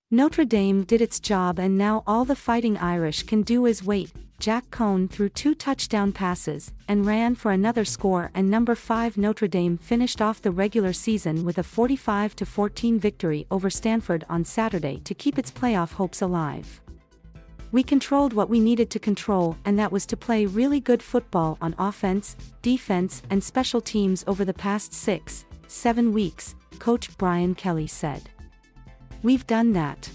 Notre Dame did its job, and now all the Fighting Irish can do is wait. Jack Coan threw 2 touchdown passes and ran for another score, and number 5 Notre Dame finished off the regular season with a 45-14 victory over Stanford on Saturday to keep its playoff hopes alive. We controlled what we needed to control, and that was to play really good football on offense, defense, and special teams over the past 6-7 weeks, Coach Brian Kelly said. We've done that.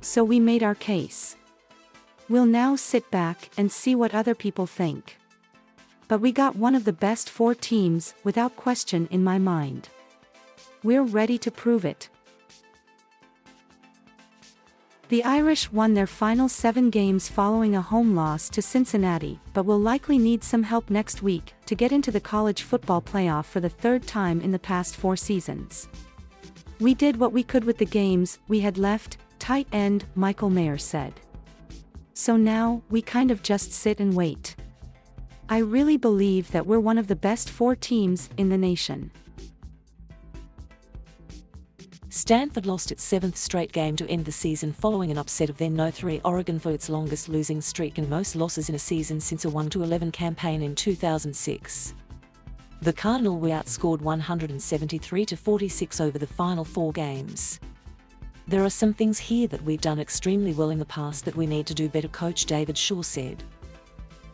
So we made our case. We'll now sit back and see what other people think. But we got one of the best 4 teams, without question in my mind. We're ready to prove it. The Irish won their final 7 games following a home loss to Cincinnati, but will likely need some help next week to get into the college football playoff for the 3rd time in the past 4 seasons. We did what we could with the games we had left, tight end Michael Mayer said. So now, we kind of just sit and wait. I really believe that we're one of the best 4 teams in the nation. Stanford lost its 7th straight game to end the season following an upset of then No. 3 Oregon for its longest losing streak and most losses in a season since a 1-11 campaign in 2006. The Cardinal were outscored 173-46 over the final 4 games. There are some things here that we've done extremely well in the past that we need to do better, Coach David Shaw said.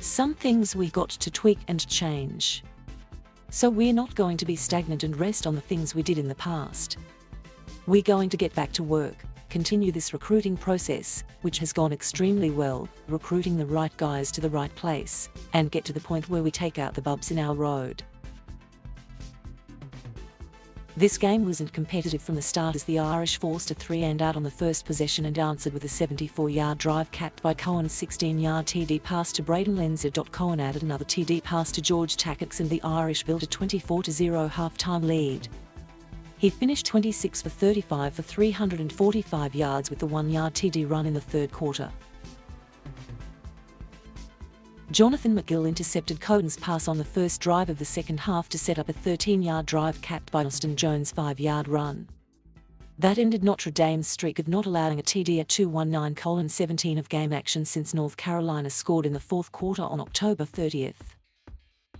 Some things we got to tweak and change. So we're not going to be stagnant and rest on the things we did in the past. We're going to get back to work, continue this recruiting process, which has gone extremely well, recruiting the right guys to the right place, and get to the point where we take out the bumps in our road. This game wasn't competitive from the start as the Irish forced a 3-and-out on the first possession and answered with a 74-yard drive capped by Coan's 16-yard TD pass to Braden Lenzer. Coan added another TD pass to George Tackett and the Irish built a 24-0 half-time lead. He finished 26 for 35 for 345 yards with the 1-yard TD run in the 3rd quarter. Jonathan McGill intercepted Coan's pass on the first drive of the second half to set up a 13-yard drive capped by Austin Jones' 5-yard run. That ended Notre Dame's streak of not allowing a TD at 2-19: 17 of game action since North Carolina scored in the 4th quarter on October 30th.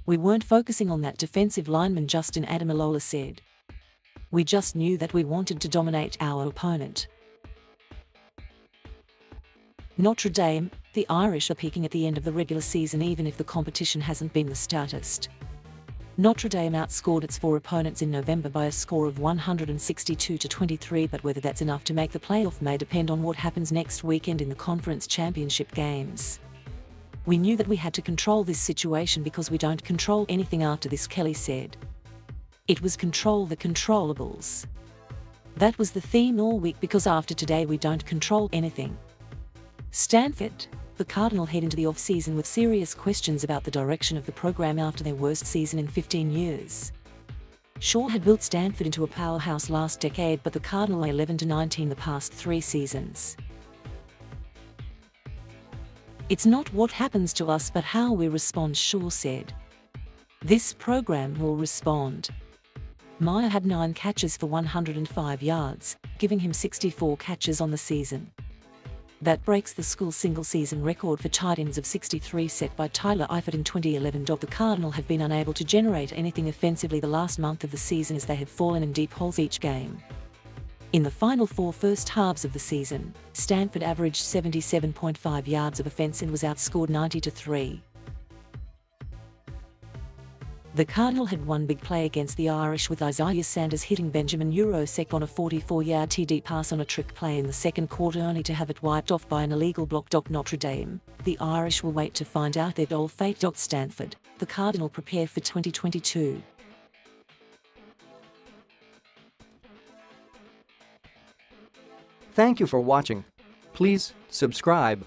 We weren't focusing on that, defensive lineman Justin Adamilola said. We just knew that we wanted to dominate our opponent. Notre Dame, the Irish are peaking at the end of the regular season even if the competition hasn't been the stoutest. Notre Dame outscored its 4 opponents in November by a score of 162-23, but whether that's enough to make the playoff may depend on what happens next weekend in the conference championship games. We knew that we had to control this situation because we don't control anything after this, Kelly said. It was control the controllables. That was the theme all week because after today we don't control anything. Stanford, the Cardinal head into the off-season with serious questions about the direction of the program after their worst season in 15 years. Shaw had built Stanford into a powerhouse last decade, but the Cardinal are 11-19 the past 3 seasons. It's not what happens to us but how we respond, Shaw said. This program will respond. Meyer had 9 catches for 105 yards, giving him 64 catches on the season. That breaks the school single-season record for tight ends of 63 set by Tyler Eifert in 2011. The Cardinal have been unable to generate anything offensively the last month of the season as they have fallen in deep holes each game. In the final 4 first halves of the season, Stanford averaged 77.5 yards of offense and was outscored 90-3. The Cardinal had one big play against the Irish with Isaiah Sanders hitting Benjamin Urosek on a 44-yard TD pass on a trick play in the 2nd quarter only to have it wiped off by an illegal block. Notre Dame, the Irish will wait to find out their old fate. Stanford, the Cardinal prepare for 2022. Thank you for watching. Please subscribe.